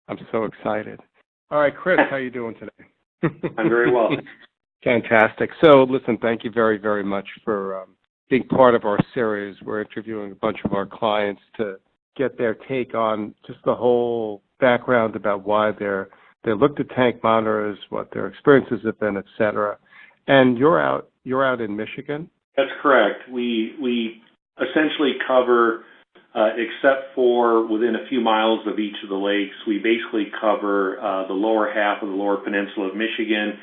I'm so excited. All right, Chris, how are you doing today? I'm very well. Fantastic. So, listen, thank you very, very much for being part of our series. We're interviewing a bunch of our clients to get their take on just the whole background about why they looked at tank monitors, what their experiences have been, et cetera. And you're out in Michigan? That's correct. We essentially cover, except for within a few miles of each of the lakes, we basically cover the lower half of the lower peninsula of Michigan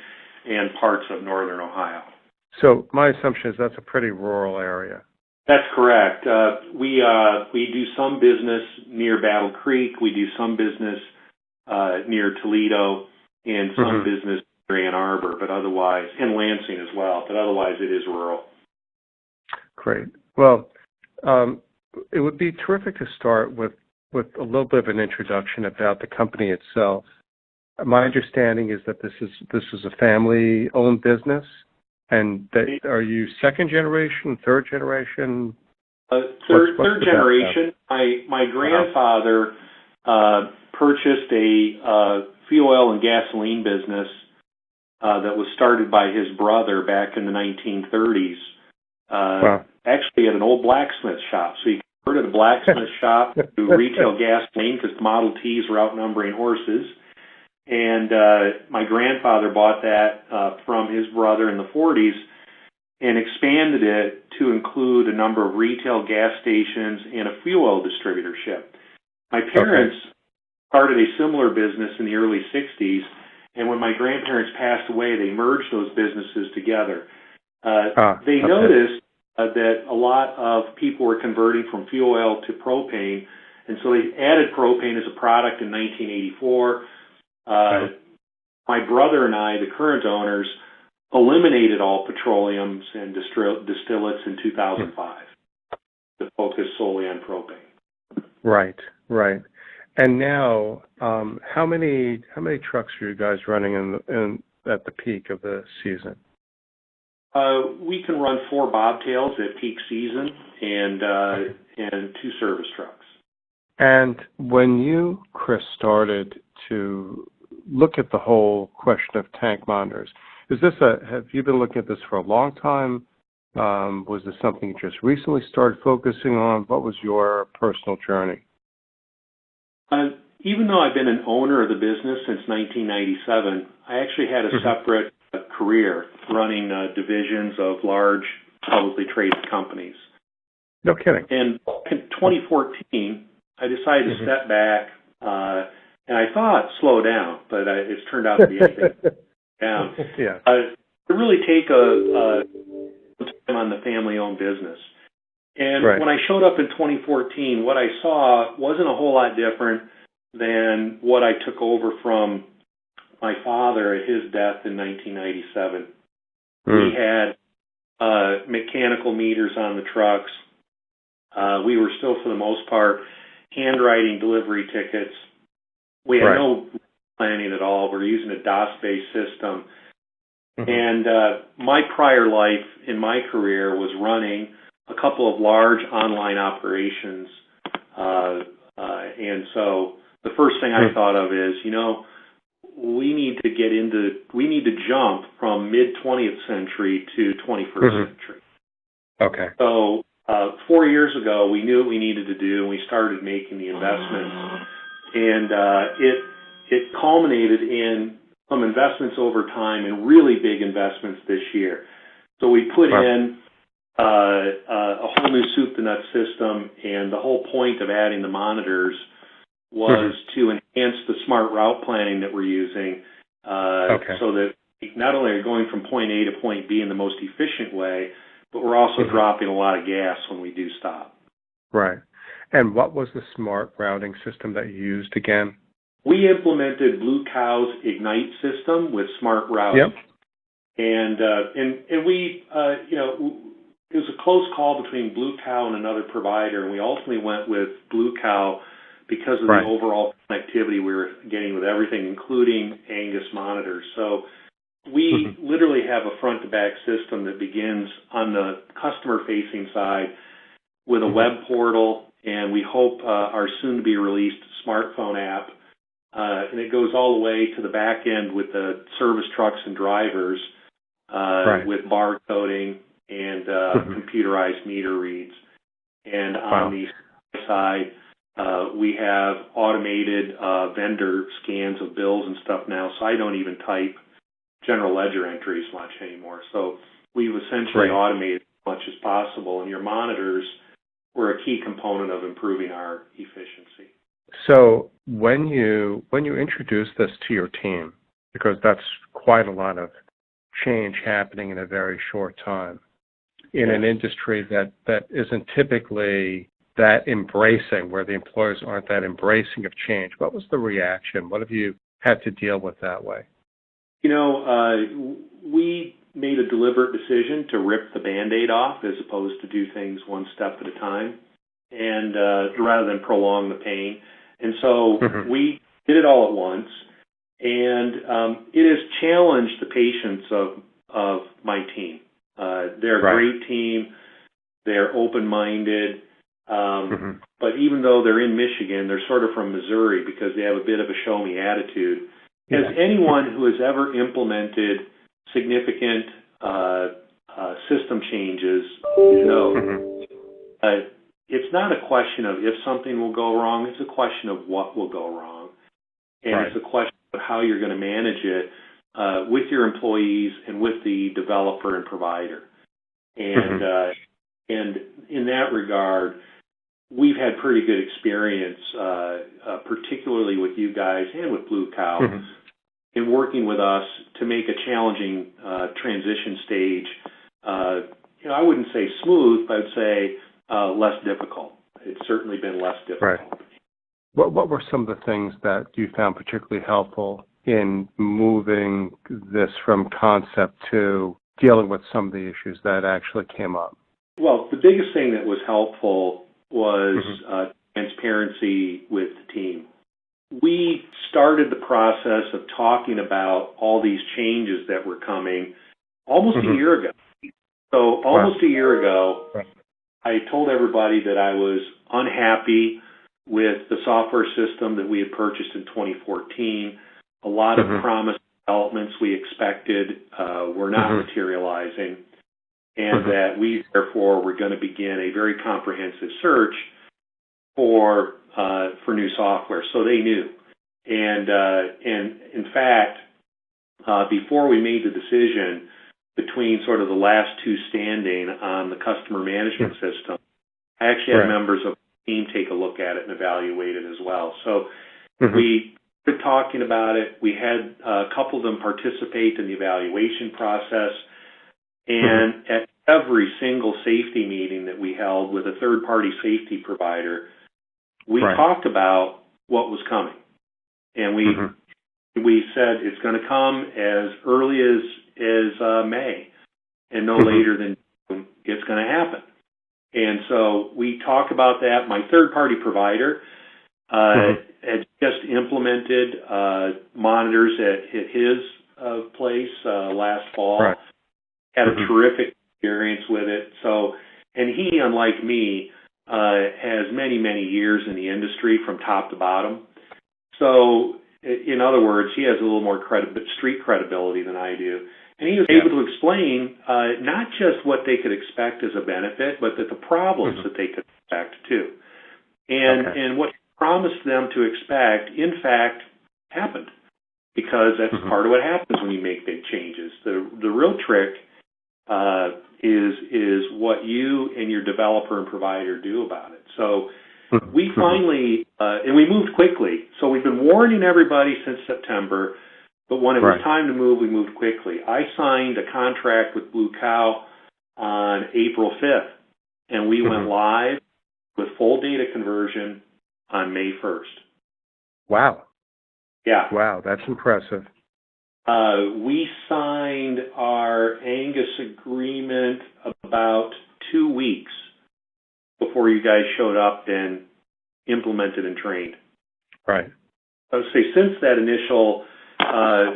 and parts of northern Ohio. So my assumption is that's a pretty rural area. That's correct. We do some business near Battle Creek. We do some business near Toledo and some business near Ann Arbor, but otherwise, and Lansing as well, but otherwise it is rural. Great. Well, it would be terrific to start with a little bit of an introduction about the company itself. My understanding is that this is a family-owned business, and that, are you second generation, third generation? Third generation. My grandfather purchased a fuel oil and gasoline business that was started by his brother back in the 1930s. Wow. Actually at an old blacksmith shop. So he converted a blacksmith shop to retail gasoline because Model Ts were outnumbering horses. And my grandfather bought that from his brother in the 40s and expanded it to include a number of retail gas stations and a fuel oil distributorship. My parents started a similar business in the early 60s, and when my grandparents passed away, they merged those businesses together. They noticed that a lot of people were converting from fuel oil to propane, and so they added propane as a product in 1984. My brother and I, the current owners, eliminated all petroleums and distillates in 2005 to focus solely on propane. Right. And now, how many trucks are you guys running in at the peak of the season? We can run 4 bobtails at peak season and 2 service trucks. And when you, Chris, started to look at the whole question of tank monitors, have you been looking at this for a long time? Was this something you just recently started focusing on? What was your personal journey? Even though I've been an owner of the business since 1997, I actually had a separate career running divisions of large publicly traded companies. No kidding. And in 2014, I decided to step back, and I thought slow down, but it's turned out to be anything down. Yeah. To really take a time on the family-owned business. And when I showed up in 2014, what I saw wasn't a whole lot different than what I took over from my father at his death in 1997. We had mechanical meters on the trucks. We were still, for the most part, handwriting delivery tickets. We had no planning at all. We were using a DOS-based system. And my prior life in my career was running a couple of large online operations. And so the first thing I thought of is, we need to jump from mid-20th century to 21st century. Okay. So 4 years ago, we knew what we needed to do, and we started making the investments. And it culminated in some investments over time and really big investments this year. So we put in a whole new soup to nuts system, and the whole point of adding the monitors was to enhance the smart route planning that we're using so that not only are going from point A to point B in the most efficient way, but we're also dropping a lot of gas when we do stop. Right. And what was the smart routing system that you used again? We implemented Blue Cow's Ignite system with smart routing. Yep. And we, it was a close call between Blue Cow and another provider, and we ultimately went with Blue Cow because of the overall connectivity we were getting with everything, including Angus monitors. So we literally have a front-to-back system that begins on the customer-facing side with a web portal, and we hope our soon-to-be-released smartphone app and it goes all the way to the back end with the service trucks and drivers, with barcoding and computerized meter reads. And on the side, we have automated vendor scans of bills and stuff now, so I don't even type general ledger entries much anymore. So we've essentially automated as much as possible, and your monitors were a key component of improving our efficiency. So when you introduce this to your team, because that's quite a lot of change happening in a very short time, in an industry that isn't typically that embracing, where the employers aren't that embracing of change, what was the reaction? What have you had to deal with that way? You know, we made a deliberate decision to rip the Band-Aid off as opposed to do things one step at a time, and rather than prolong the pain. And so we did it all at once, and it has challenged the patience of my team. They're a great team. They're open-minded. But even though they're in Michigan, they're sort of from Missouri because they have a bit of a show-me attitude. As anyone who has ever implemented significant system changes knows, it's not a question of if something will go wrong, it's a question of what will go wrong. And it's a question of how you're going to manage it with your employees and with the developer and provider. And in that regard, we've had pretty good experience, particularly with you guys and with Blue Cow, in working with us to make a challenging transition stage, I wouldn't say smooth, but I'd say less difficult. It's certainly been less difficult. What were some of the things that you found particularly helpful in moving this from concept to dealing with some of the issues that actually came up? Well, the biggest thing that was helpful was transparency with the team. We started the process of talking about all these changes that were coming almost a year ago. So almost a year ago, I told everybody that I was unhappy with the software system that we had purchased in 2014. A lot of promised developments we expected were not materializing, and that we, therefore, were going to begin a very comprehensive search for new software. So they knew. And in fact, before we made the decision between sort of the last two standing on the customer management system, I actually had members of the team take a look at it and evaluate it as well. So we started talking about it. We had a couple of them participate in the evaluation process. And at every single safety meeting that we held with a third-party safety provider, we talked about what was coming. And we said it's going to come as early as May, and no later than June, it's going to happen. And so we talked about that. My third-party provider had just implemented monitors at his place last fall. Had a terrific experience with it. So, and he, unlike me, has many, many years in the industry from top to bottom. So, in other words, he has a little more street credibility than I do. And he was able to explain not just what they could expect as a benefit, but that the problems that they could expect too. And what he promised them to expect, in fact, happened. Because that's part of what happens when you make big changes. The real trick is what you and your developer and provider do about it. So we finally, and we moved quickly. So we've been warning everybody since September, but when it was time to move, we moved quickly. I signed a contract with Blue Cow on April 5th, and we went live with full data conversion on May 1st. Wow. Yeah. Wow, that's impressive. We signed our Angus agreement about 2 weeks before you guys showed up and implemented and trained. Right. I would say since that initial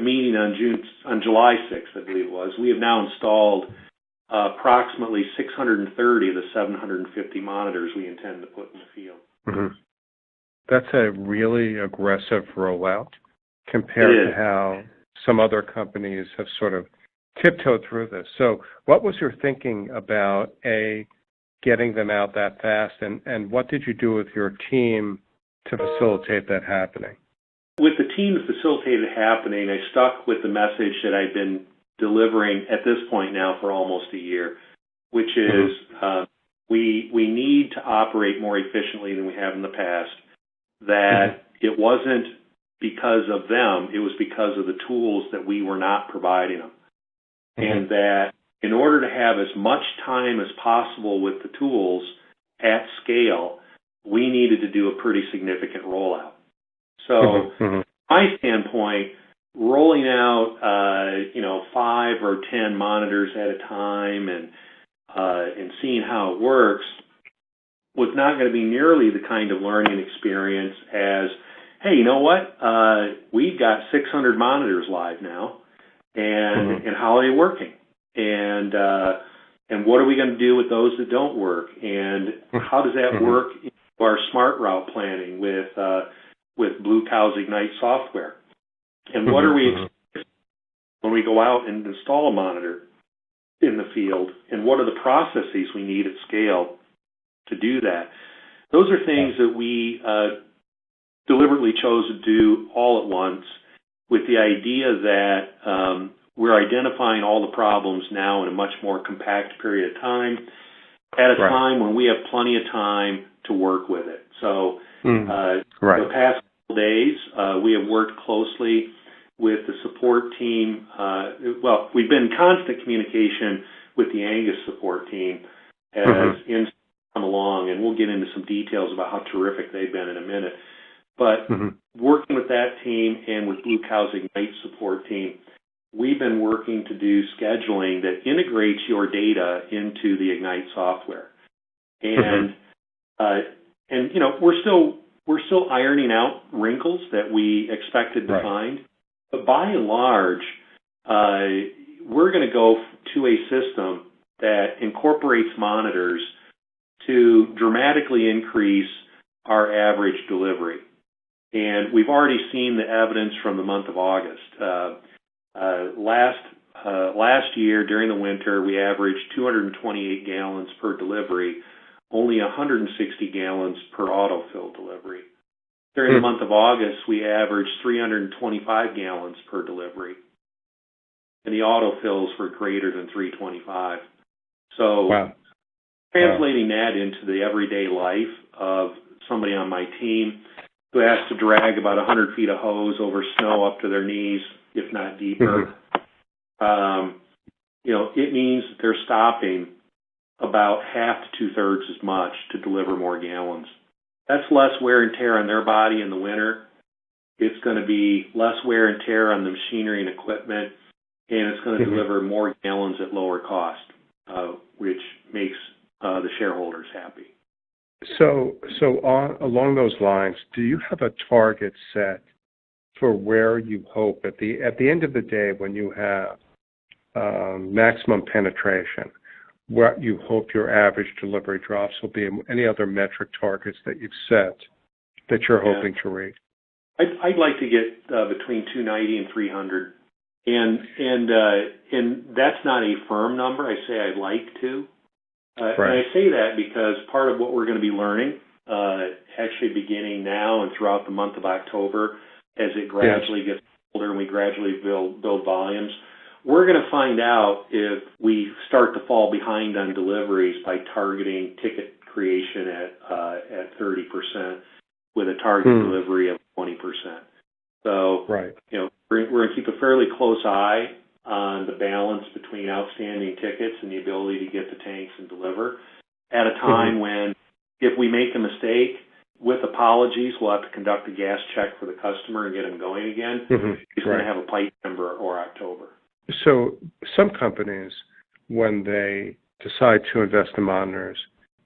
meeting on July 6th, I believe it was, we have now installed approximately 630 of the 750 monitors we intend to put in the field. that's a really aggressive rollout compared to how some other companies have sort of tiptoed through this. So what was your thinking about, getting them out that fast, and what did you do with your team to facilitate that happening? With the team that facilitated it happening, I stuck with the message that I've been delivering at this point now for almost a year, which is we need to operate more efficiently than we have in the past, that it wasn't because of them, it was because of the tools that we were not providing them. And that in order to have as much time as possible with the tools at scale, we needed to do a pretty significant rollout. So, from my standpoint, rolling out, 5 or 10 monitors at a time and seeing how it works was not going to be nearly the kind of learning experience as, hey, you know what? We've got 600 monitors live now, and how are they working? And what are we going to do with those that don't work? And how does that work in our smart route planning with Blue Cow's Ignite software? And what are we expecting when we go out and install a monitor in the field? And what are the processes we need at scale to do that? Those are things that we deliberately chose to do all at once, with the idea that we're identifying all the problems now in a much more compact period of time, at a time when we have plenty of time to work with it. So the past couple days, we have worked closely with the support team. We've been in constant communication with the Angus support team as in come along, and we'll get into some details about how terrific they've been in a minute. But working with that team and with Blue Cow's Ignite support team, we've been working to do scheduling that integrates your data into the Ignite software. And we're still ironing out wrinkles that we expected to find. But by and large, we're going to go to a system that incorporates monitors to dramatically increase our average delivery. And we've already seen the evidence from the month of August. Last year, during the winter, we averaged 228 gallons per delivery, only 160 gallons per autofill delivery. During the month of August, we averaged 325 gallons per delivery, and the autofills were greater than 325. So translating that into the everyday life of somebody on my team who has to drag about 100 feet of hose over snow up to their knees, if not deeper, it means that they're stopping about half to two-thirds as much to deliver more gallons. That's less wear and tear on their body in the winter. It's going to be less wear and tear on the machinery and equipment, and it's going to deliver more gallons at lower cost, which makes the shareholders happy. So along those lines, do you have a target set for where you hope at the end of the day, when you have maximum penetration, what you hope your average delivery drops will be, and any other metric targets that you've set that you're hoping to reach? I'd like to get between 290 and 300, and that's not a firm number. I say I'd like to. And I say that because part of what we're going to be learning, actually beginning now and throughout the month of October, as it gradually gets older and we gradually build volumes, we're going to find out if we start to fall behind on deliveries by targeting ticket creation at 30% with a target delivery of 20%. So, we're going to keep a fairly close eye on the balance between outstanding tickets and the ability to get the tanks and deliver at a time when, if we make a mistake, with apologies, we'll have to conduct a gas check for the customer and get them going again. He's going to have a pipe September or October. So some companies, when they decide to invest in monitors,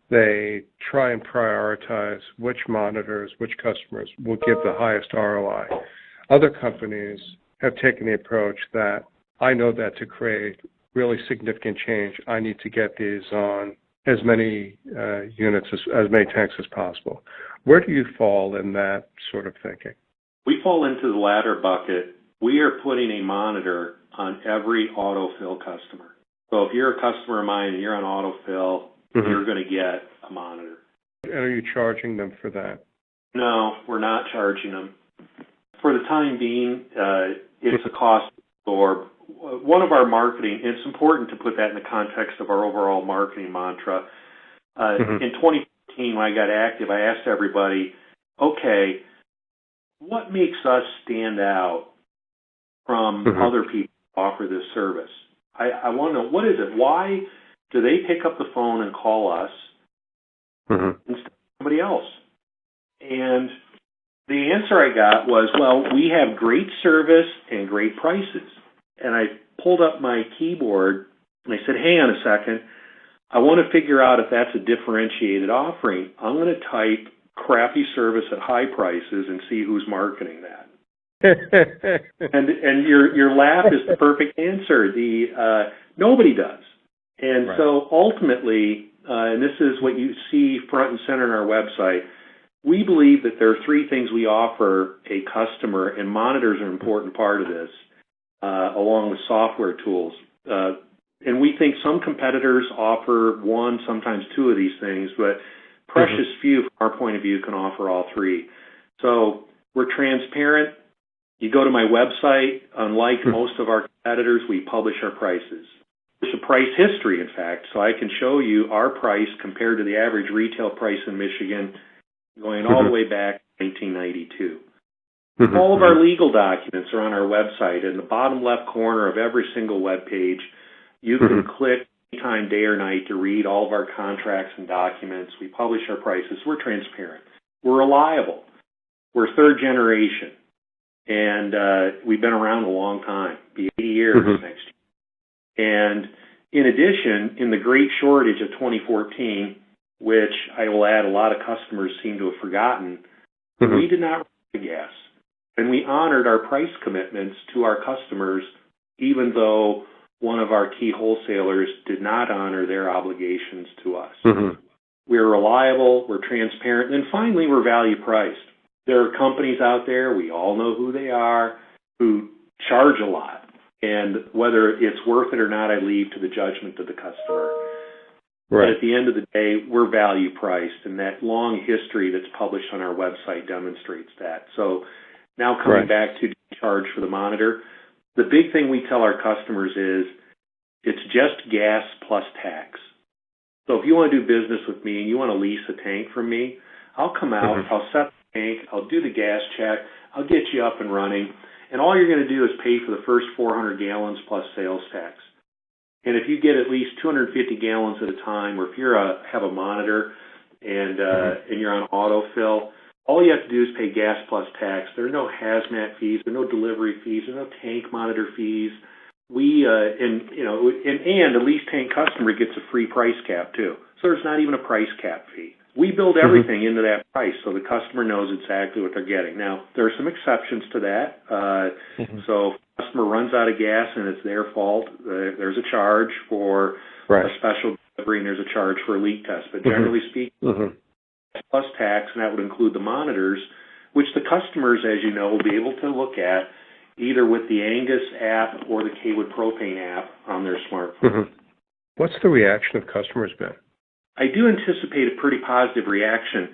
they try and prioritize which monitors, which customers will give the highest ROI. Other companies have taken the approach that I know that to create really significant change, I need to get these on as many units, as many tanks as possible. Where do you fall in that sort of thinking? We fall into the latter bucket. We are putting a monitor on every autofill customer. So if you're a customer of mine and you're on autofill, you're going to get a monitor. And are you charging them for that? No, we're not charging them. For the time being, it's a cost to absorb. One of our marketing, it's important to put that in the context of our overall marketing mantra. In 2014, when I got active, I asked everybody, okay, what makes us stand out from other people who offer this service? I want to know, what is it? Why do they pick up the phone and call us instead of somebody else? And the answer I got was, well, we have great service and great prices. And I pulled up my keyboard and I said, hang on a second. I want to figure out if that's a differentiated offering. I'm going to type crappy service at high prices and see who's marketing that. and your laugh is the perfect answer. Nobody does. And so ultimately, and this is what you see front and center on our website, we believe that there are three things we offer a customer, and monitors are an important part of this, along with software tools. And we think some competitors offer one, sometimes two of these things, but precious few, from our point of view, can offer all three. So we're transparent. You go to my website. Unlike most of our competitors, we publish our prices. There's a price history, in fact, so I can show you our price compared to the average retail price in Michigan going all the way back to 1992. All of our legal documents are on our website. In the bottom left corner of every single web page, you can click anytime, day or night, to read all of our contracts and documents. We publish our prices. We're transparent. We're reliable. We're third generation. And we've been around a long time, be 80 years next year. And in addition, in the great shortage of 2014, which I will add a lot of customers seem to have forgotten, we did not run the gas. And we honored our price commitments to our customers, even though one of our key wholesalers did not honor their obligations to us. We're reliable, we're transparent, and finally, we're value priced. There are companies out there, we all know who they are, who charge a lot. And whether it's worth it or not, I leave to the judgment of the customer. But at the end of the day, we're value priced, and that long history that's published on our website demonstrates that. So now coming back to charge for the monitor, the big thing we tell our customers is it's just gas plus tax. So if you want to do business with me and you want to lease a tank from me, I'll come out, I'll set the tank, I'll do the gas check, I'll get you up and running, and all you're going to do is pay for the first 400 gallons plus sales tax. And if you get at least 250 gallons at a time, or if you have a monitor and you're on autofill, all you have to do is pay gas plus tax. There are no hazmat fees, there are no delivery fees, there are no tank monitor fees. And a lease tank customer gets a free price cap too. So there's not even a price cap fee. We build everything into that price so the customer knows exactly what they're getting. Now, there are some exceptions to that. So if the customer runs out of gas and it's their fault, there's a charge for a special delivery and there's a charge for a leak test. But generally speaking, plus tax, and that would include the monitors, which the customers, as you know, will be able to look at either with the Angus app or the Caywood Propane app on their smartphone. What's the reaction of customers been? I do anticipate a pretty positive reaction.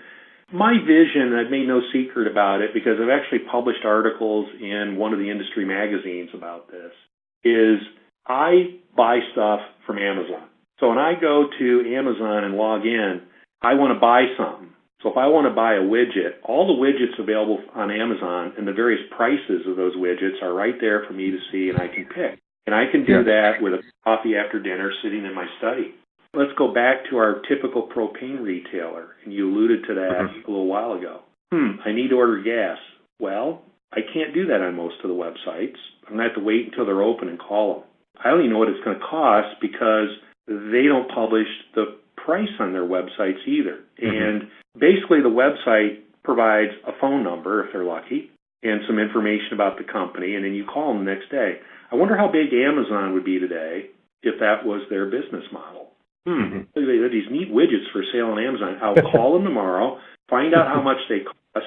My vision, I've made no secret about it because I've actually published articles in one of the industry magazines about this, is I buy stuff from Amazon. So when I go to Amazon and log in, I want to buy something. So if I want to buy a widget, all the widgets available on Amazon and the various prices of those widgets are right there for me to see and I can pick. And I can do that with a coffee after dinner sitting in my study. Let's go back to our typical propane retailer, and you alluded to that a little while ago. I need to order gas. Well, I can't do that on most of the websites. I'm going to have to wait until they're open and call them. I don't even know what it's going to cost because they don't publish the price on their websites either. And basically the website provides a phone number, if they're lucky, and some information about the company, and then you call them the next day. I wonder how big Amazon would be today if that was their business model. They have these neat widgets for sale on Amazon. I'll call them tomorrow, find out how much they cost,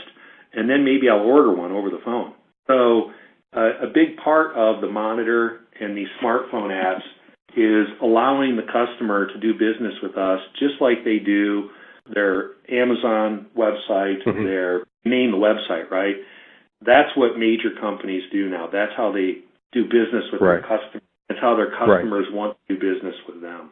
and then maybe I'll order one over the phone. So a big part of the Monitor and these smartphone apps is allowing the customer to do business with us just like they do their Amazon website, their name the website, right? That's what major companies do now. That's how they do business with their customers. That's how their customers want to do business with them.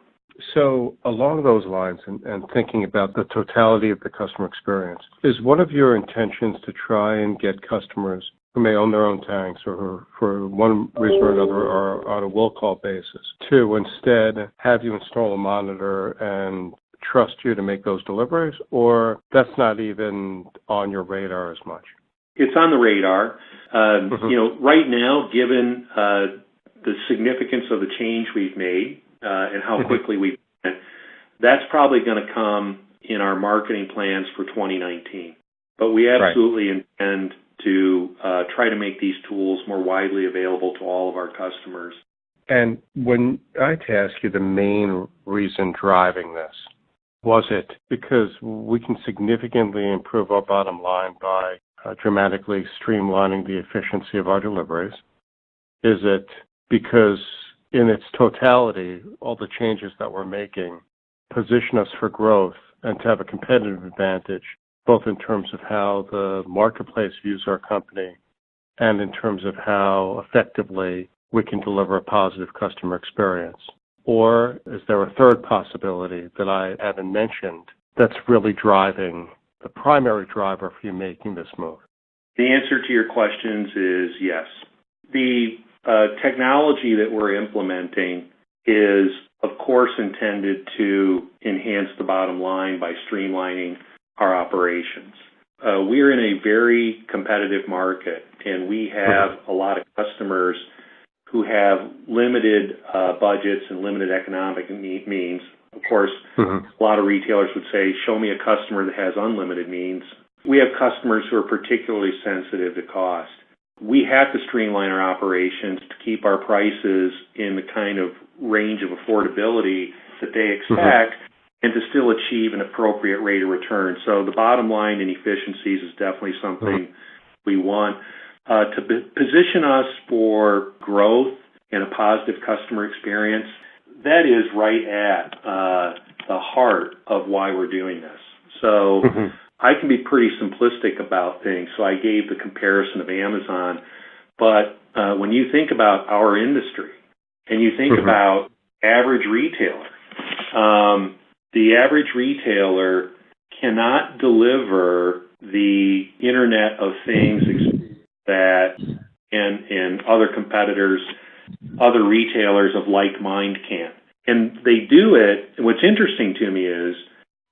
So along those lines and thinking about the totality of the customer experience, is one of your intentions to try and get customers who may own their own tanks or who, for one reason or another, are on a will call basis to instead have you install a monitor and trust you to make those deliveries, or that's not even on your radar as much? It's on the radar. Right now, given the significance of the change we've made and how quickly we've done it, that's probably going to come in our marketing plans for 2019. But we absolutely intend to try to make these tools more widely available to all of our customers. And when I had to ask you the main reason driving this, was it because we can significantly improve our bottom line by dramatically streamlining the efficiency of our deliveries? Is it because in its totality, all the changes that we're making position us for growth and to have a competitive advantage, both in terms of how the marketplace views our company and in terms of how effectively we can deliver a positive customer experience? Or is there a third possibility that I haven't mentioned that's really driving the primary driver for you making this move? The answer to your questions is yes. The technology that we're implementing is, of course, intended to enhance the bottom line by streamlining our operations. We're in a very competitive market, and we have a lot of customers who have limited budgets and limited economic means. Of course, a lot of retailers would say, show me a customer that has unlimited means. We have customers who are particularly sensitive to cost. We have to streamline our operations to keep our prices in the kind of range of affordability that they expect and to still achieve an appropriate rate of return. So the bottom line in efficiencies is definitely something we want. To position us for growth and a positive customer experience, that is right at the heart of why we're doing this. So I can be pretty simplistic about things, so I gave the comparison of Amazon. But when you think about our industry and you think about average retailer, the average retailer cannot deliver the Internet of Things that and other competitors, other retailers of like mind can. And they do it, and what's interesting to me is,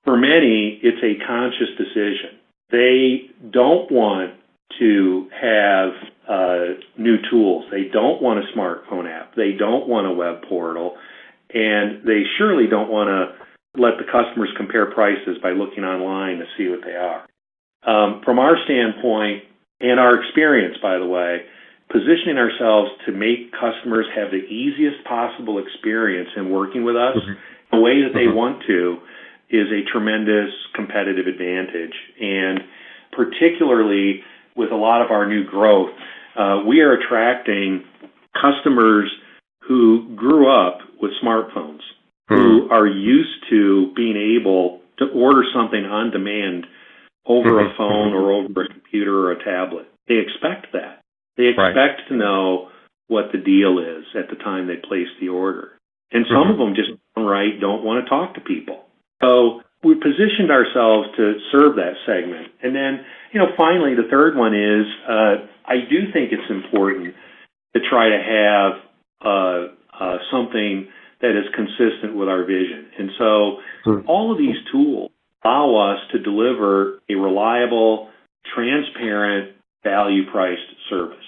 for many, it's a conscious decision. They don't want to have new tools. They don't want a smartphone app. They don't want a web portal. And they surely don't want to let the customers compare prices by looking online to see what they are. From our standpoint, and our experience, by the way, positioning ourselves to make customers have the easiest possible experience in working with us the way that they want to is a tremendous competitive advantage. And particularly with a lot of our new growth, we are attracting customers who grew up with smartphones, who are used to being able to order something on demand over a phone or over a computer or a tablet. They expect that. They expect to know what the deal is at the time they place the order. And some of them just outright don't want to talk to people. So we positioned ourselves to serve that segment. And then, finally, the third one is I do think it's important to try to have something that is consistent with our vision. And so all of these tools allow us to deliver a reliable, transparent, value-priced service.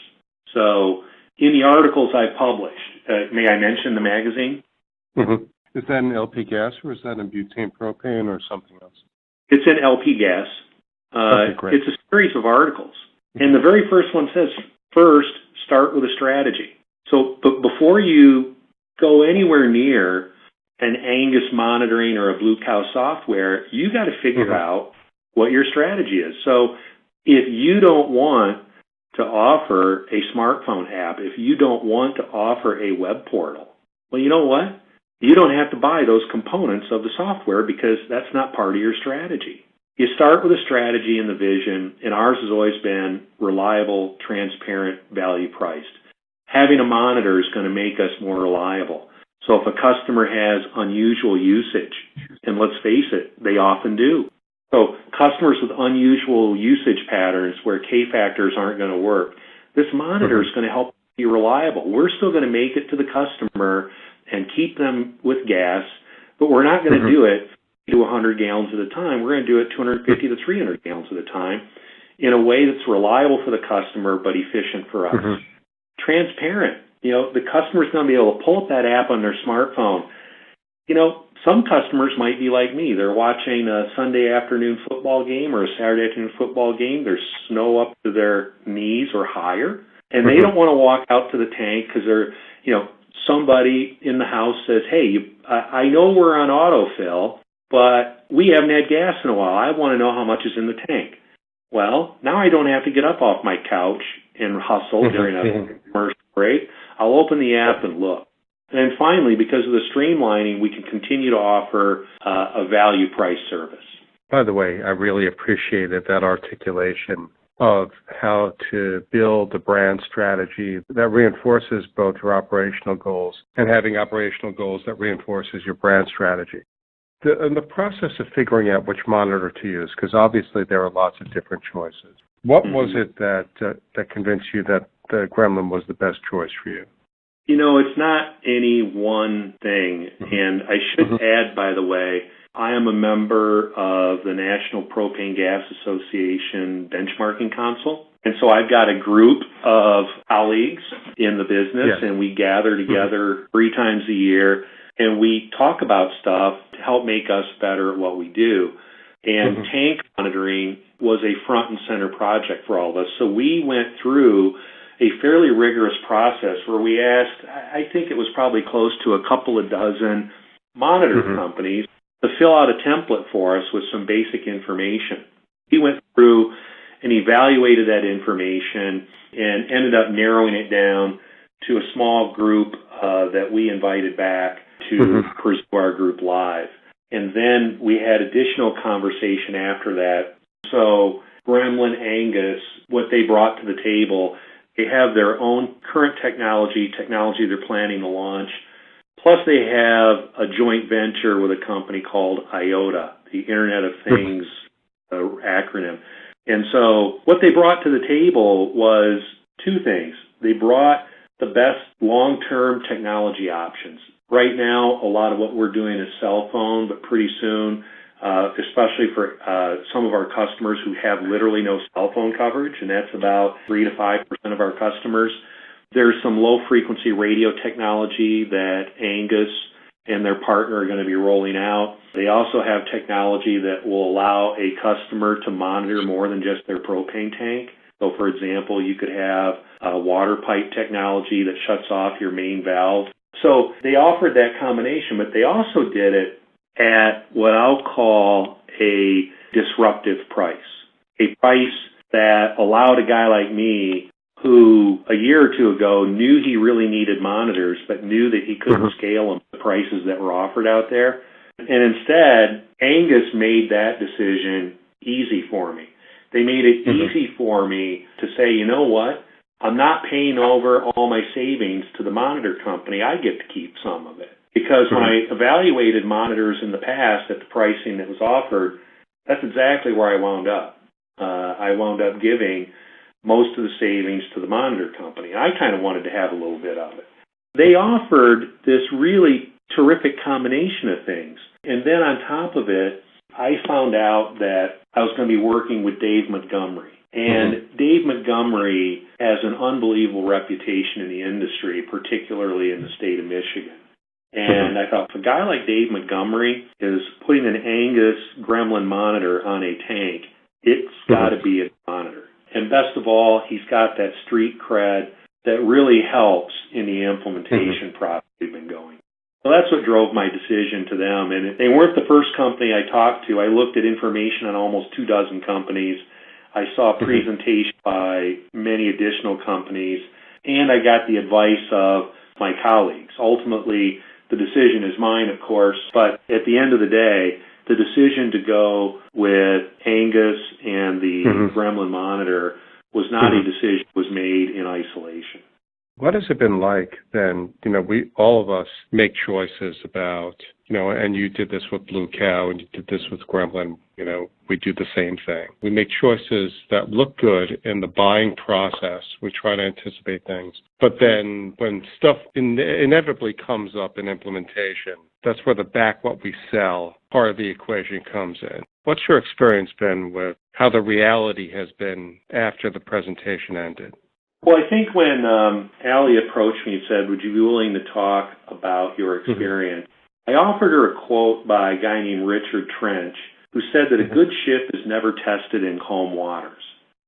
So in the articles I published, may I mention the magazine? Is that an LP gas or is that a butane propane or something else? It's an LP gas. Okay, great. It's a series of articles. And the very first one says, first, start with a strategy. So before you go anywhere near an Angus Monitoring or a Blue Cow software, you got to figure out what your strategy is. So if you don't want to offer a smartphone app, if you don't want to offer a web portal, well, you know what? You don't have to buy those components of the software because that's not part of your strategy. You start with a strategy and the vision, and ours has always been reliable, transparent, value priced. Having a monitor is going to make us more reliable. So if a customer has unusual usage, and let's face it, they often do. So customers with unusual usage patterns where K-factors aren't going to work, this monitor is going to help be reliable. We're still going to make it to the customer and keep them with gas, but we're not going to do it to 100 gallons at a time. We're going to do it 250 to 300 gallons at a time in a way that's reliable for the customer but efficient for us. Transparent. You know, the customer's going to be able to pull up that app on their smartphone. You know, some customers might be like me. They're watching a Sunday afternoon football game or a Saturday afternoon football game. There's snow up to their knees or higher, and they don't want to walk out to the tank because they're, you know, somebody in the house says, hey, I know we're on autofill, but we haven't had gas in a while. I want to know how much is in the tank. Well, now I don't have to get up off my couch and hustle during a commercial break. I'll open the app and look. And finally, because of the streamlining, we can continue to offer a value price service. By the way, I really appreciated that articulation of how to build a brand strategy that reinforces both your operational goals and having operational goals that reinforces your brand strategy. In the process of figuring out which monitor to use, because obviously there are lots of different choices, what was it that convinced you that the Gremlin was the best choice for you? You know, it's not any one thing. And I should add, by the way, I am a member of the National Propane Gas Association Benchmarking Council. And so I've got a group of colleagues in the business, and we gather together 3 times a year, and we talk about stuff to help make us better at what we do. And tank monitoring was a front and center project for all of us. So we went through a fairly rigorous process where we asked, I think it was probably close to a couple of dozen monitor companies to fill out a template for us with some basic information. We went through and evaluated that information and ended up narrowing it down to a small group that we invited back to pursue our group live. And then we had additional conversation after that. So Gremlin, Angus, what they brought to the table, they have their own current technology they're planning to launch. Plus they have a joint venture with a company called IOTA, the Internet of Things acronym. And so what they brought to the table was 2 things. They brought the best long-term technology options. Right now, a lot of what we're doing is cell phone, but pretty soon, especially for some of our customers who have literally no cell phone coverage, and that's about 3 to 5% of our customers, there's some low-frequency radio technology that Angus and their partner are going to be rolling out. They also have technology that will allow a customer to monitor more than just their propane tank. So, for example, you could have a water pipe technology that shuts off your main valve. So they offered that combination, but they also did it at what I'll call a disruptive price, a price that allowed a guy like me who a year or 2 ago knew he really needed monitors, but knew that he couldn't scale them to the prices that were offered out there. And instead, Angus made that decision easy for me. They made it easy for me to say, you know what? I'm not paying over all my savings to the monitor company. I get to keep some of it. Because when I evaluated monitors in the past at the pricing that was offered, that's exactly where I wound up. I wound up giving most of the savings to the monitor company. I kind of wanted to have a little bit of it. They offered this really terrific combination of things. And then on top of it, I found out that I was going to be working with Dave Montgomery. And Dave Montgomery has an unbelievable reputation in the industry, particularly in the state of Michigan. And I thought, if a guy like Dave Montgomery is putting an Angus Gremlin monitor on a tank, it's got to be a monitor. And best of all, he's got that street cred that really helps in the implementation process we've been going. So that's what drove my decision to them. And they weren't the first company I talked to. I looked at information on almost 24 companies. I saw presentations by many additional companies, and I got the advice of my colleagues. Ultimately, the decision is mine, of course, but at the end of the day, the decision to go with Angus and the Gremlin monitor was not a decision that was made in isolation. What has it been like then? All of us make choices about, and you did this with Blue Cow and you did this with Gremlin. We do the same thing. We make choices that look good in the buying process. We try to anticipate things. But then when stuff inevitably comes up in implementation, that's where the back what we sell part of the equation comes in. What's your experience been with how the reality has been after the presentation ended? Well, I think when Allie approached me and said, would you be willing to talk about your experience, I offered her a quote by a guy named Richard Trench, who said that a good ship is never tested in calm waters.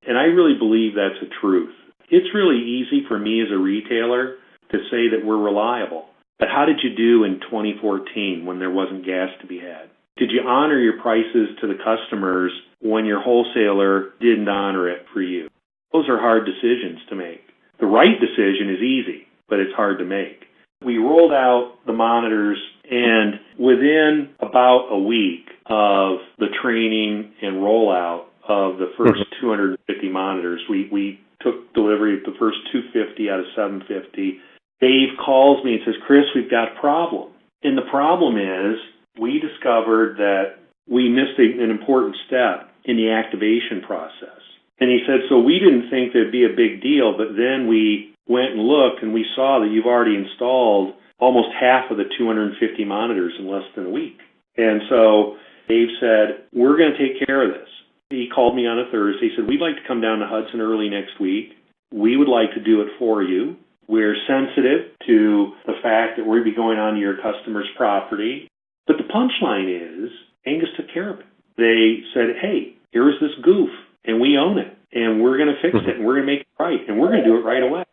And I really believe that's a truth. It's really easy for me as a retailer to say that we're reliable. But how did you do in 2014 when there wasn't gas to be had? Did you honor your prices to the customers when your wholesaler didn't honor it for you? Those are hard decisions to make. The right decision is easy, but it's hard to make. We rolled out the monitors, and within about a week of the training and rollout of the first 250 monitors, we took delivery of the first 250 out of 750. Dave calls me and says, Chris, we've got a problem. And the problem is we discovered that we missed an important step in the activation process. And he said, so we didn't think there'd be a big deal, but then we went and looked and we saw that you've already installed almost half of the 250 monitors in less than a week. And so Dave said, we're going to take care of this. He called me on a Thursday. He said, we'd like to come down to Hudson early next week. We would like to do it for you. We're sensitive to the fact that we'll be going onto your customer's property. But the punchline is, Angus took care of it. They said, hey, here's this goof, and we own it, and we're going to fix it, and we're going to make it right, and we're going to do it right away.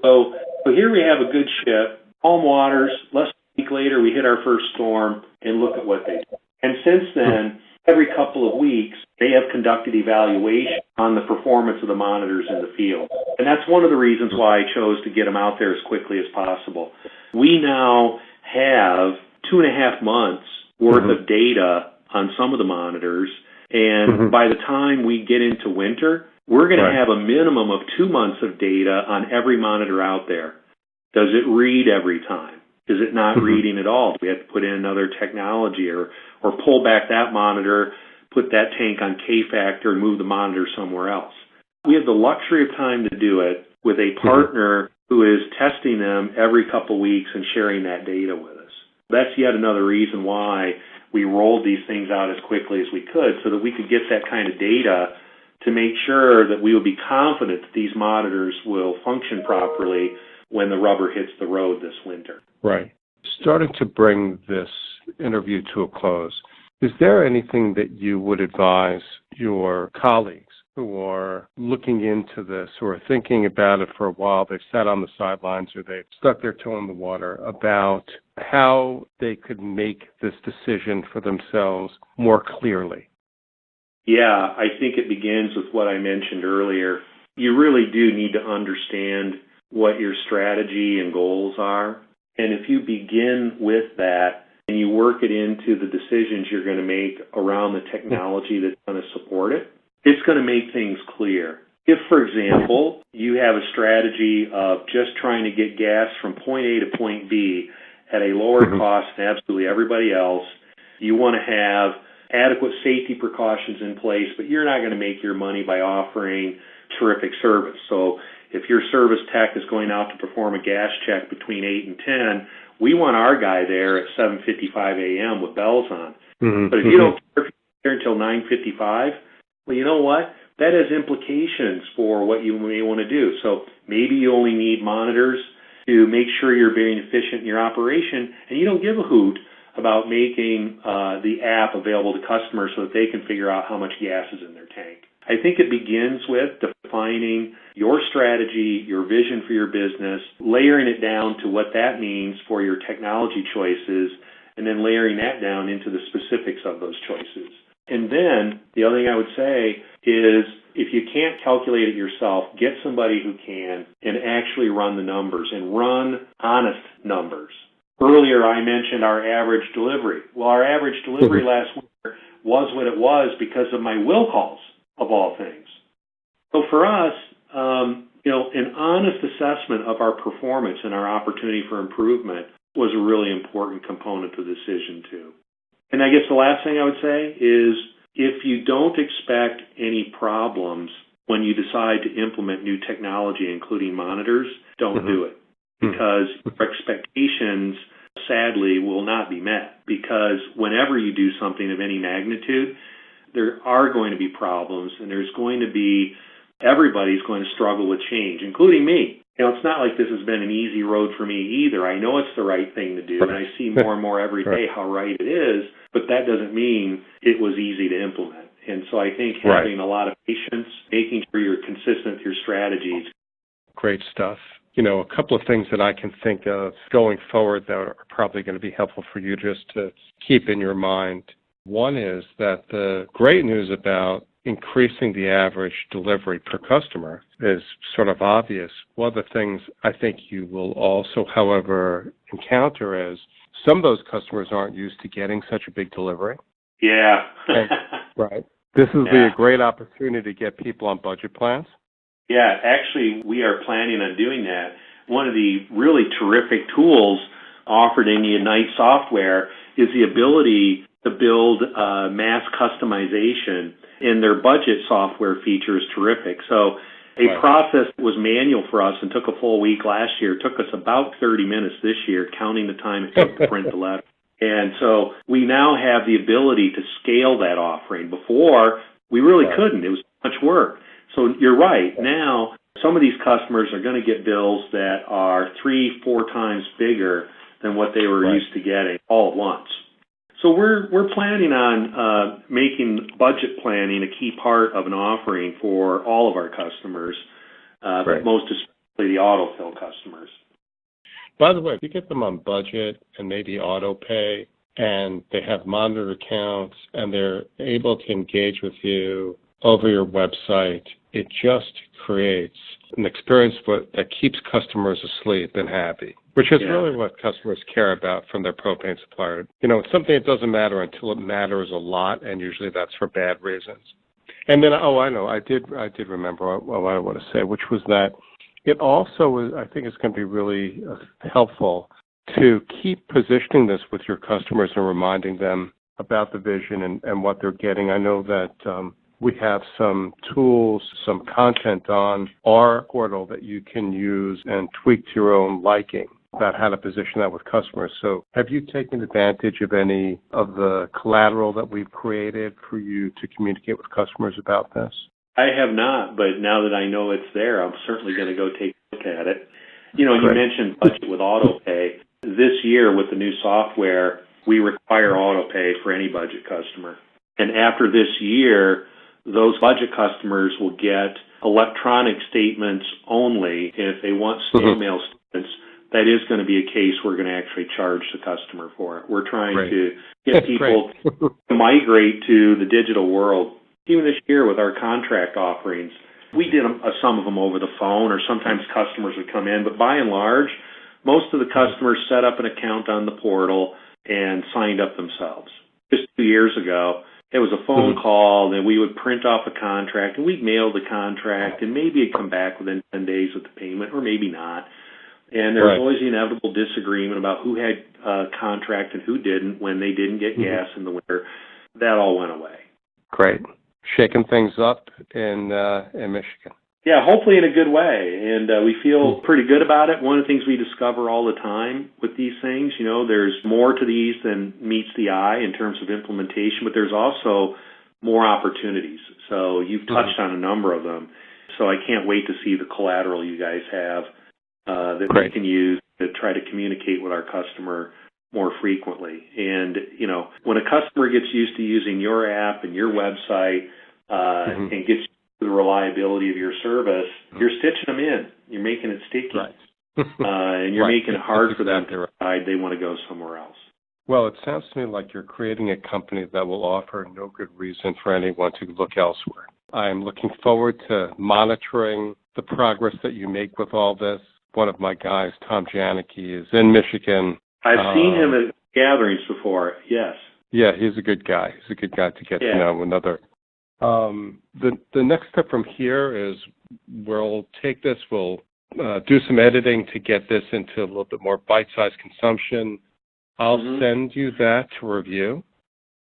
So here we have a good ship, calm waters. Less than a week later, we hit our first storm, and look at what they did. And since then, every couple of weeks, they have conducted evaluation on the performance of the monitors in the field. And that's one of the reasons why I chose to get them out there as quickly as possible. We now have 2.5 months worth of data on some of the monitors, and by the time we get into winter, we're going to have a minimum of 2 months of data on every monitor out there. Does it read every time? Is it not reading at all? Do we have to put in another technology or pull back that monitor, put that tank on K-factor, and move the monitor somewhere else? We have the luxury of time to do it with a partner who is testing them every couple weeks and sharing that data with us. That's yet another reason why we rolled these things out as quickly as we could, so that we could get that kind of data to make sure that we would be confident that these monitors will function properly when the rubber hits the road this winter. Right. Starting to bring this interview to a close, is there anything that you would advise your colleagues who are looking into this, who are thinking about it for a while, they've sat on the sidelines or they've stuck their toe in the water, about how they could make this decision for themselves more clearly? Yeah, I think it begins with what I mentioned earlier. You really do need to understand what your strategy and goals are. And if you begin with that and you work it into the decisions you're going to make around the technology that's going to support it, it's going to make things clear. If, for example, you have a strategy of just trying to get gas from point A to point B at a lower cost than absolutely everybody else, you want to have adequate safety precautions in place, but you're not going to make your money by offering terrific service. So if your service tech is going out to perform a gas check between 8 and 10, we want our guy there at 7:55 a.m. with bells on. But if you don't care until 9:55, well, you know what? That has implications for what you may want to do. So maybe you only need monitors to make sure you're being efficient in your operation, and you don't give a hoot about making the app available to customers so that they can figure out how much gas is in their tank. I think it begins with defining your strategy, your vision for your business, layering it down to what that means for your technology choices, and then layering that down into the specifics of those choices. And then the other thing I would say is if you can't calculate it yourself, get somebody who can and actually run the numbers and run honest numbers. Earlier I mentioned our average delivery. Well, our average delivery last winter was what it was because of my will calls, of all things. So for us, an honest assessment of our performance and our opportunity for improvement was a really important component of the decision too. And I guess the last thing I would say is if you don't expect any problems when you decide to implement new technology, including monitors, don't do it. Because your expectations, sadly, will not be met. Because whenever you do something of any magnitude, there are going to be problems, and everybody's going to struggle with change, including me. It's not like this has been an easy road for me either. I know it's the right thing to do, and I see more and more every day how right it is, but that doesn't mean it was easy to implement. And so I think having a lot of patience, making sure you're consistent with your strategies. Great stuff. A couple of things that I can think of going forward that are probably going to be helpful for you just to keep in your mind. One is that the great news about increasing the average delivery per customer is sort of obvious. One of the things I think you will also, however, encounter is some of those customers aren't used to getting such a big delivery. Yeah. Right. This is a great opportunity to get people on budget plans. Yeah, actually, we are planning on doing that. One of the really terrific tools offered in the Ignite software is the ability to build mass customization, and their budget software feature is terrific. So a process that was manual for us and took a full week last year took us about 30 minutes this year, counting the time it took to print the letter. And so we now have the ability to scale that offering. Before, we really couldn't. It was too much work. So you're right. Now, some of these customers are going to get bills that are 3-4 times bigger than what they were used to getting all at once. So we're planning on making budget planning a key part of an offering for all of our customers, but most especially the autofill customers. By the way, if you get them on budget and maybe auto pay, and they have monitored accounts, and they're able to engage with you over your website, it just creates an experience that keeps customers asleep and happy, which is really what customers care about from their propane supplier. It's something that doesn't matter until it matters a lot, and usually that's for bad reasons. And then, I did remember what I want to say, which was that it also, I think it's going to be really helpful to keep positioning this with your customers and reminding them about the vision and what they're getting. I know that we have some tools, some content on our portal that you can use and tweak to your own liking about how to position that with customers. So have you taken advantage of any of the collateral that we've created for you to communicate with customers about this? I have not, but now that I know it's there, I'm certainly going to go take a look at it. You mentioned budget with autopay. This year with the new software, we require autopay for any budget customer. And after this year, those budget customers will get electronic statements only. If they want snail mail statements, that is going to be a case we're going to actually charge the customer for it. We're trying to get people to migrate to the digital world. Even this year with our contract offerings, we did some of them over the phone, or sometimes customers would come in. But by and large, most of the customers set up an account on the portal and signed up themselves. Just 2 years ago, it was a phone call, then we would print off a contract, and we'd mail the contract, and maybe it'd come back within 10 days with the payment, or maybe not. And there was always the inevitable disagreement about who had a contract and who didn't when they didn't get gas in the winter. That all went away. Great. Shaking things up in Michigan. Yeah, hopefully in a good way, and we feel pretty good about it. One of the things we discover all the time with these things, there's more to these than meets the eye in terms of implementation, but there's also more opportunities. So you've touched on a number of them. So I can't wait to see the collateral you guys have that we can use to try to communicate with our customer more frequently. And, when a customer gets used to using your app and your website and gets the reliability of your service, you're stitching them in. You're making it sticky. Right. And you're making it hard for them to right. decide they want to go somewhere else. Well, it sounds to me like you're creating a company that will offer no good reason for anyone to look elsewhere. I am looking forward to monitoring the progress that you make with all this. One of my guys, Tom Janicki, is in Michigan. I've seen him at gatherings before, yes. Yeah, he's a good guy. He's a good guy to get to know another. The next step from here is we'll take this, we'll do some editing to get this into a little bit more bite-sized consumption. I'll send you that to review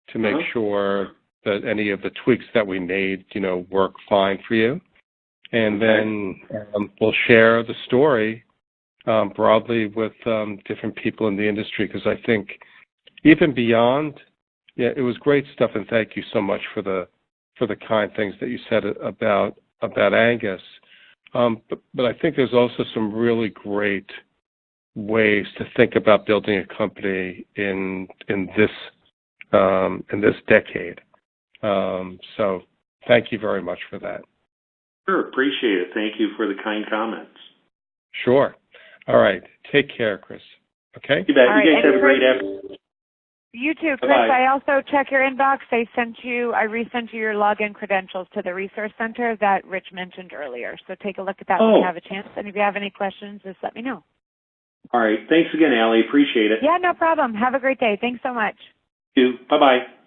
to make sure that any of the tweaks that we made, work fine for you. And then we'll share the story broadly with different people in the industry, because I think even beyond, it was great stuff, and thank you so much for the kind things that you said about Angus. But I think there's also some really great ways to think about building a company in this decade. So thank you very much for that. Sure, appreciate it. Thank you for the kind comments. Sure. All right. Take care, Chris. Okay? You bet. All You right, guys have a great afternoon. You too, Chris. Bye-bye. I also check your inbox. I resent you your login credentials to the Resource Center that Rich mentioned earlier. So take a look at that when you have a chance. And if you have any questions, just let me know. All right. Thanks again, Allie. Appreciate it. Yeah, no problem. Have a great day. Thanks so much. You too. Bye-bye.